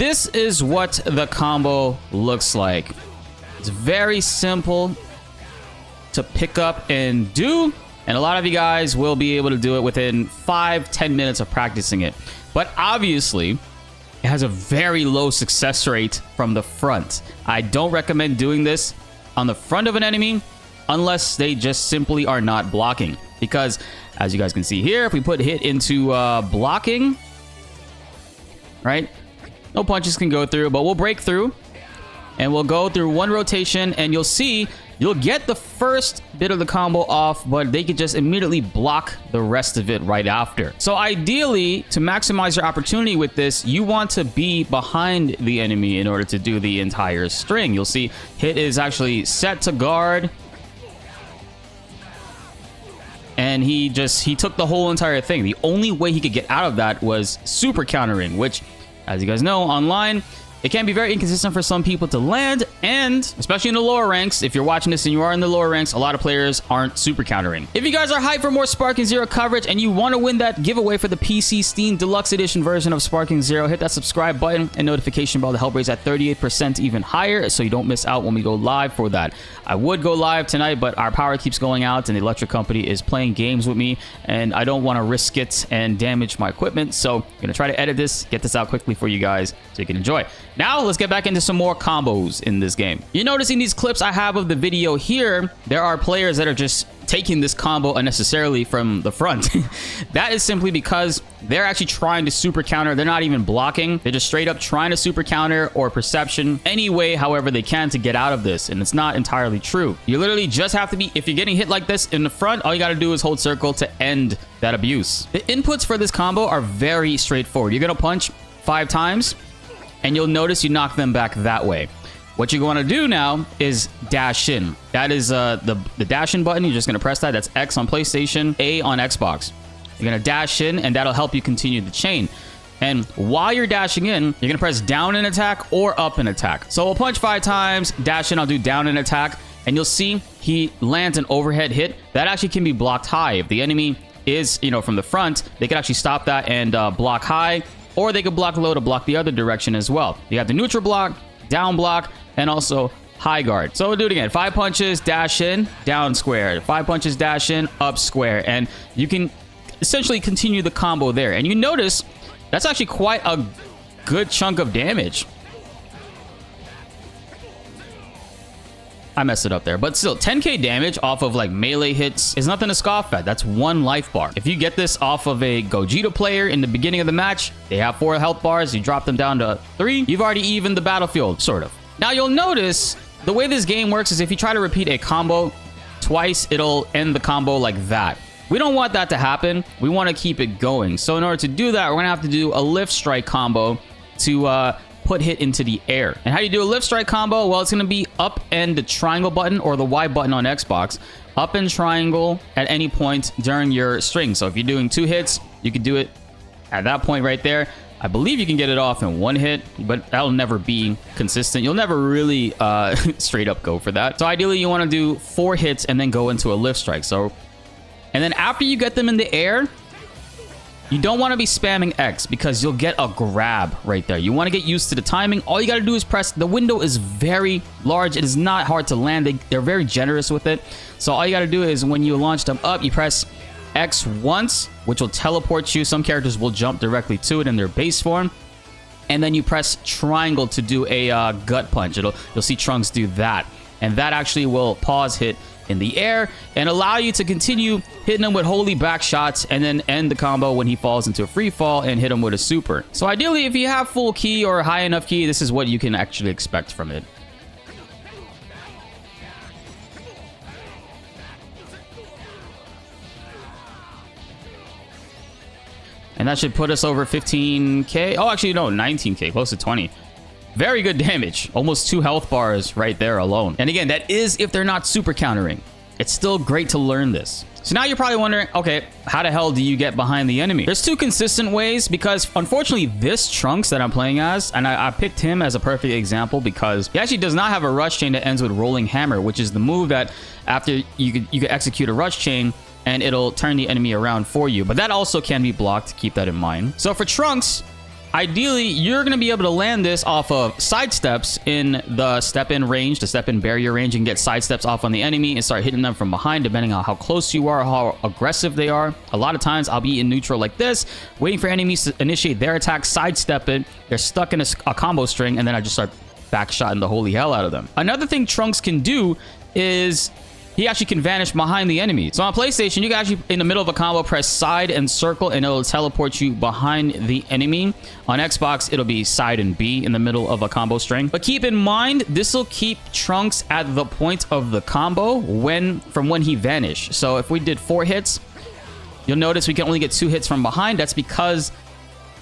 this is what the combo looks like. It's very simple to pick up and do, and a lot of you guys will be able to do it within 5-10 minutes of practicing it. But obviously, it has a very low success rate from the front. I don't recommend doing this on the front of an enemy unless they just simply are not blocking. Because, as you guys can see here, if we put hit into blocking, right? No punches can go through, but we'll break through. And we'll go through one rotation, and you'll see you'll get the first bit of the combo off, but they could just immediately block the rest of it right after. So ideally, to maximize your opportunity with this, you want to be behind the enemy in order to do the entire string. You'll see hit is actually set to guard. And he took the whole entire thing. The only way he could get out of that was super countering, which, as you guys know, online, it can be very inconsistent for some people to land, and especially in the lower ranks, if you're watching this and you are in the lower ranks, a lot of players aren't super countering. If you guys are hyped for more Sparking Zero coverage and you want to win that giveaway for the PC Steam Deluxe Edition version of Sparking Zero, hit that subscribe button and notification bell to help raise that 38% even higher so you don't miss out when we go live for that. I would go live tonight, but our power keeps going out and the electric company is playing games with me, and I don't want to risk it and damage my equipment, so I'm going to try to edit this, get this out quickly for you guys so you can enjoy. Now, let's get back into some more combos in this game. You're noticing these clips I have of the video here. There are players that are just taking this combo unnecessarily from the front. That is simply because they're actually trying to super counter. They're not even blocking. They're just straight up trying to super counter or perception any way, however they can, to get out of this. And it's not entirely true. You literally just have to be, if you're getting hit like this in the front, all you got to do is hold circle to end that abuse. The inputs for this combo are very straightforward. You're going to punch 5 times, and you'll notice you knock them back that way. What you're going to do now is dash in. That is the dash in button. You're just going to press that. That's X on PlayStation, A on Xbox. You're going to dash in, and that'll help you continue the chain. And while you're dashing in, you're going to press down and attack or up and attack. So we'll punch 5 times, dash in, I'll do down and attack, and you'll see he lands an overhead hit. That actually can be blocked high. If the enemy is, from the front, they can actually stop that and block high, or they could block low to block the other direction as well. You have the neutral block, down block, and also high guard. So we'll do it again. 5 punches, dash in, down square. 5 punches, dash in, up square. And you can essentially continue the combo there. And you notice that's actually quite a good chunk of damage. I messed it up there, but still 10k damage off of like melee hits is nothing to scoff at. That's 1 life bar. If you get this off of a Gogeta player in the beginning of the match, they have 4 health bars, you drop them down to 3, you've already evened the battlefield, sort of. Now you'll notice the way this game works is if you try to repeat a combo twice, it'll end the combo like that. We don't want that to happen. We want to keep it going. So in order to do that, we're gonna have to do a lift strike combo to put hit into the air. And how do you do a lift strike combo? Well, it's going to be up and the triangle button or the Y button on Xbox. Up and triangle at any point during your string. So if you're doing 2 hits, you can do it at that point right there. I believe you can get it off in 1 hit, but that'll never be consistent. You'll never really straight up go for that. So ideally, you want to do 4 hits and then go into a lift strike. So, and then after you get them in the air, you don't want to be spamming X because you'll get a grab right there. You want to get used to the timing. All you got to do is press. The window is very large. It is not hard to land. They're very generous with it. So all you got to do is when you launch them up, you press X once, which will teleport you. Some characters will jump directly to it in their base form. And then you press triangle to do a gut punch. You'll see Trunks do that. And that actually will pause hit in the air and allow you to continue hitting him with holy back shots and then end the combo when he falls into a free fall and hit him with a super. So ideally, if you have full key or high enough key, this is what you can actually expect from it. And that should put us over 15k. Oh, actually, no, 19k, close to 20. Very good damage. Almost 2 health bars right there alone. And again, that is if they're not super countering. It's still great to learn this. So now you're probably wondering, okay, how the hell do you get behind the enemy? There's 2 consistent ways because unfortunately this Trunks that I'm playing as, and I picked him as a perfect example because he actually does not have a rush chain that ends with rolling hammer, which is the move that after you could execute a rush chain and it'll turn the enemy around for you. But that also can be blocked. Keep that in mind. So for Trunks, ideally, you're going to be able to land this off of side steps in the step-in range, the step-in barrier range, and get side steps off on the enemy and start hitting them from behind, depending on how close you are, how aggressive they are. A lot of times, I'll be in neutral like this, waiting for enemies to initiate their attack, sidestep it. They're stuck in a combo string, and then I just start backshotting the holy hell out of them. Another thing Trunks can do is he actually can vanish behind the enemy. So on PlayStation, you can actually, in the middle of a combo, press side and circle, and it'll teleport you behind the enemy. On Xbox, it'll be side and B in the middle of a combo string. But keep in mind, this will keep Trunks at the point of the combo from when he vanished. So if we did 4 hits, you'll notice we can only get 2 hits from behind. That's because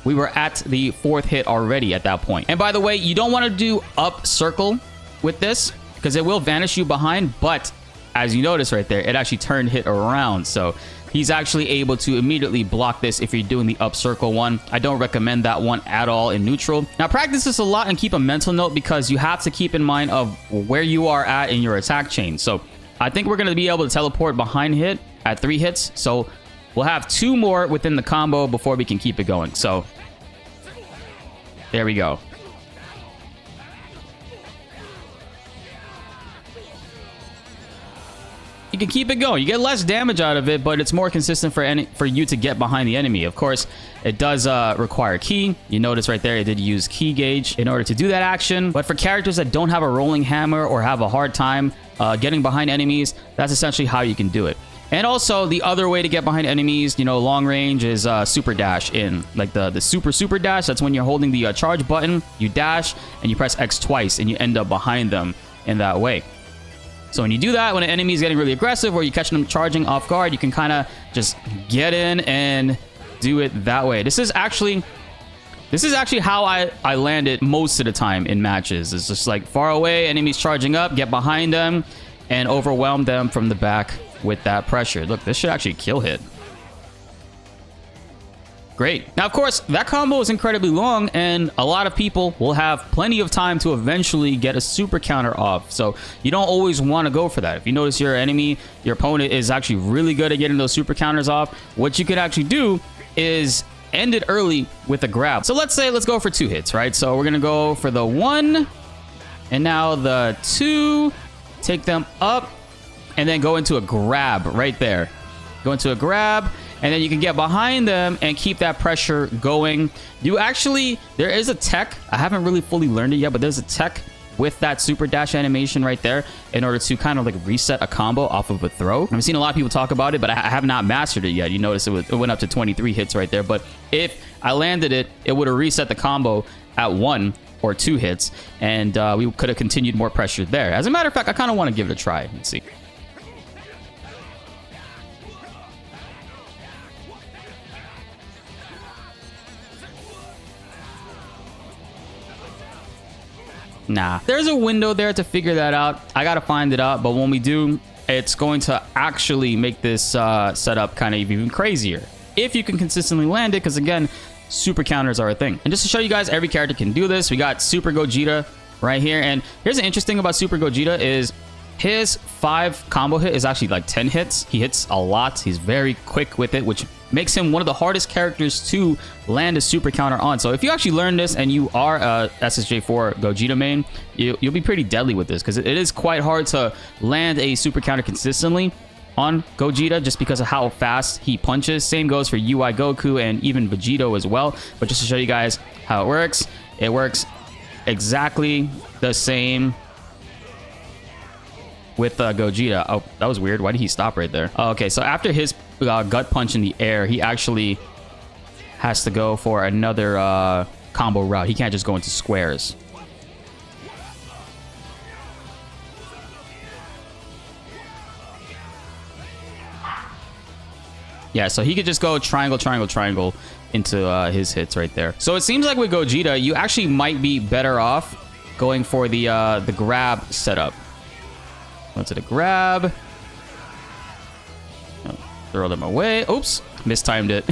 we were at the 4th hit already at that point. And by the way, you don't want to do up circle with this because it will vanish you behind, but as you notice right there, it actually turned hit around. So he's actually able to immediately block this if you're doing the up circle one. I don't recommend that one at all in neutral. Now practice this a lot and keep a mental note because you have to keep in mind of where you are at in your attack chain. So I think we're going to be able to teleport behind hit at 3 hits. So we'll have 2 more within the combo before we can keep it going. So there we go. You can keep it going. You get less damage out of it, but it's more consistent for you to get behind the enemy. Of course, it does require key. You notice right there, it did use key gauge in order to do that action. But for characters that don't have a rolling hammer or have a hard time getting behind enemies, that's essentially how you can do it. And also, the other way to get behind enemies, you know, long range is super dash in. Like the super dash, that's when you're holding the charge button, you dash, and you press X twice, and you end up behind them in that way. So when you do that, when an enemy is getting really aggressive or you catch them charging off guard, you can kind of just get in and do it that way. This is actually how I land it most of the time in matches. It's just like far away, enemies charging up, get behind them, and overwhelm them from the back with that pressure. Look, this should actually kill hit. Great. Now, of course, that combo is incredibly long, and a lot of people will have plenty of time to eventually get a super counter off. So you don't always want to go for that. If you notice your opponent is actually really good at getting those super counters off, what you could actually do is end it early with a grab. So let's go for 2 hits, right? So we're going to go for the 1, and now the 2, take them up, and then go into a grab right there. Go into a grab, and then you can get behind them and keep that pressure going. There is a tech. I haven't really fully learned it yet, but there's a tech with that super dash animation right there in order to kind of like reset a combo off of a throw. I've seen a lot of people talk about it, but I have not mastered it yet. You notice it went up to 23 hits right there. But if I landed it, it would have reset the combo at 1 or 2 hits, and we could have continued more pressure there. As a matter of fact, I kind of want to give it a try. Let's see. Nah, there's a window there to figure that out. I gotta find it out, but when we do, it's going to actually make this setup kind of even crazier if you can consistently land it, because again, super counters are a thing. And just to show you guys, every character can do this. We got Super Gogeta right here, and here's the interesting thing about Super Gogeta is his 5 combo hit is actually like 10 hits. He hits a lot. He's very quick with it, which makes him one of the hardest characters to land a super counter on. So if you actually learn this and you are a SSJ4 Gogeta main, you'll be pretty deadly with this, because it is quite hard to land a super counter consistently on Gogeta just because of how fast he punches. Same goes for UI Goku and even Vegito as well. But just to show you guys how it works exactly the same with Gogeta. Oh, that was weird. Why did he stop right there? Oh, okay, so after his gut punch in the air, he actually has to go for another combo route. He can't just go into squares. Yeah, so he could just go triangle, triangle, triangle into his hits right there. So it seems like with Gogeta, you actually might be better off going for the grab setup. Go to the grab. Throw them away. Oops, mistimed it.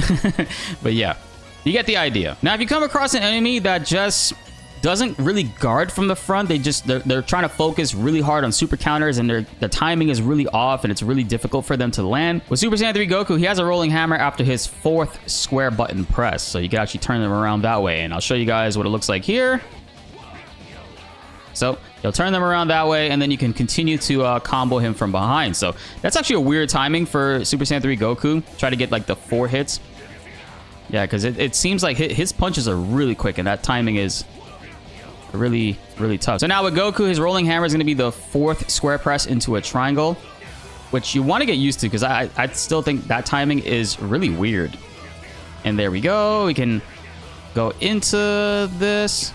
But yeah, you get the idea. Now, if you come across an enemy that just doesn't really guard from the front. They're trying to focus really hard on super counters, and the timing is really off, and it's really difficult for them to land. With Super Saiyan 3 Goku, he has a rolling hammer after his 4th square button press, so you can actually turn them around that way. And I'll show you guys what it looks like here. So you'll turn them around that way, and then you can continue to combo him from behind. So that's actually a weird timing for Super Saiyan 3 Goku. Try to get like the 4 hits. Yeah, because it seems like his punches are really quick, and that timing is really, really tough. So now with Goku, his rolling hammer is going to be the 4th square press into a triangle, which you want to get used to, because I still think that timing is really weird. And there we go. We can go into this.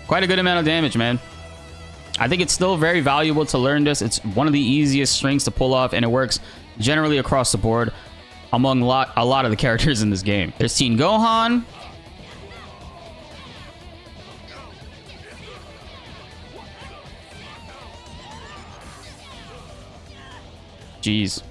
Quite a good amount of damage, man. I think it's still very valuable to learn this. It's one of the easiest strings to pull off, and it works generally across the board among a lot of the characters in this game. There's Teen Gohan. Jeez.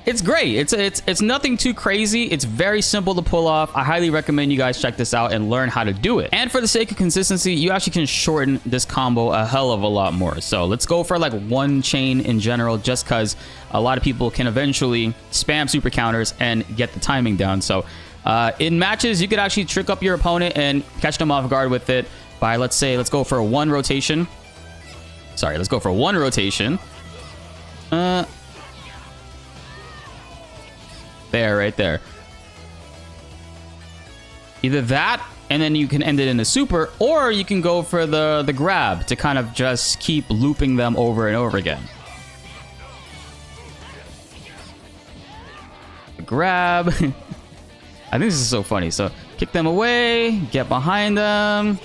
It's great. It's nothing too crazy. It's very simple to pull off. I highly recommend you guys check this out and learn how to do it. And for the sake of consistency, you actually can shorten this combo a hell of a lot more. So let's go for like 1 chain in general, just because a lot of people can eventually spam super counters and get the timing down. So in matches, you could actually trick up your opponent and catch them off guard with it by, let's go for 1 rotation. Sorry, let's go for 1 rotation. There, right there. Either that, and then you can end it in a super, or you can go for the grab to kind of just keep looping them over and over again. Grab. I think this is so funny. So kick them away, get behind them.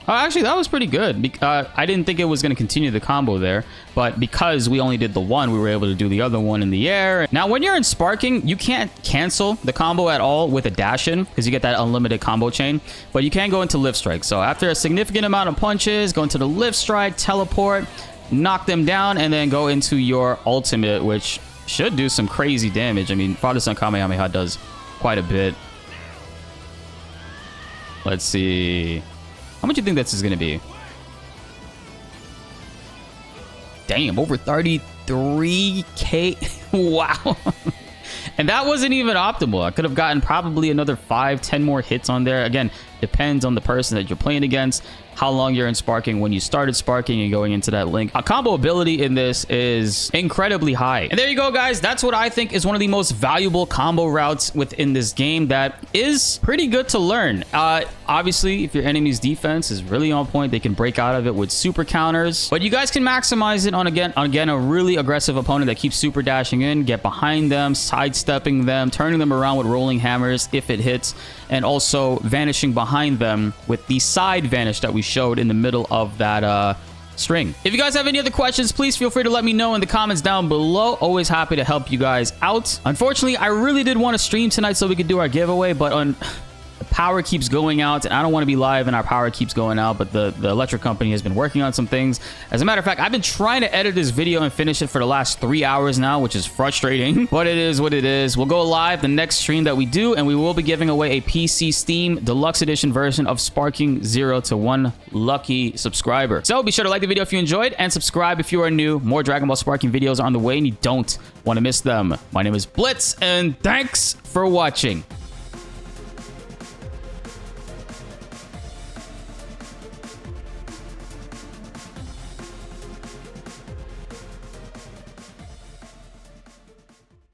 Oh, actually, that was pretty good. I didn't think it was going to continue the combo there, but because we only did the 1, we were able to do the other one in the air. Now, when you're in sparking, you can't cancel the combo at all with a dash in, because you get that unlimited combo chain, but you can go into lift strike. So after a significant amount of punches, go into the lift strike, teleport, knock them down, and then go into your ultimate, which should do some crazy damage. I mean, Father Son Kamehameha does quite a bit. Let's see. How much do you think this is going to be? Damn, over 33k. Wow. And that wasn't even optimal. I could have gotten probably another 5-10 more hits on there. Again, depends on the person that you're playing against, how long you're in sparking, when you started sparking and going into that link. A combo ability in this is incredibly high. And there you go, guys. That's what I think is one of the most valuable combo routes within this game that is pretty good to learn. Obviously, if your enemy's defense is really on point, they can break out of it with super counters. But you guys can maximize it on, again, a really aggressive opponent that keeps super dashing in, get behind them, sidestepping them, turning them around with rolling hammers if it hits, and also vanishing behind them with the side vanish that we showed in the middle of that string. If you guys have any other questions, please feel free to let me know in the comments down below. Always happy to help you guys out. Unfortunately, I really did want to stream tonight so we could do our giveaway, but the power keeps going out, and I don't want to be live and our power keeps going out, but the electric company has been working on some things. As a matter of fact, I've been trying to edit this video and finish it for the last 3 hours now, which is frustrating, but it is what it is. We'll go live the next stream that we do, and we will be giving away a PC Steam Deluxe Edition version of Sparking 0 to 1 lucky subscriber. So be sure to like the video if you enjoyed, and subscribe if you are new. More Dragon Ball Sparking videos are on the way, and you don't want to miss them. My name is BltzZ, and thanks for watching.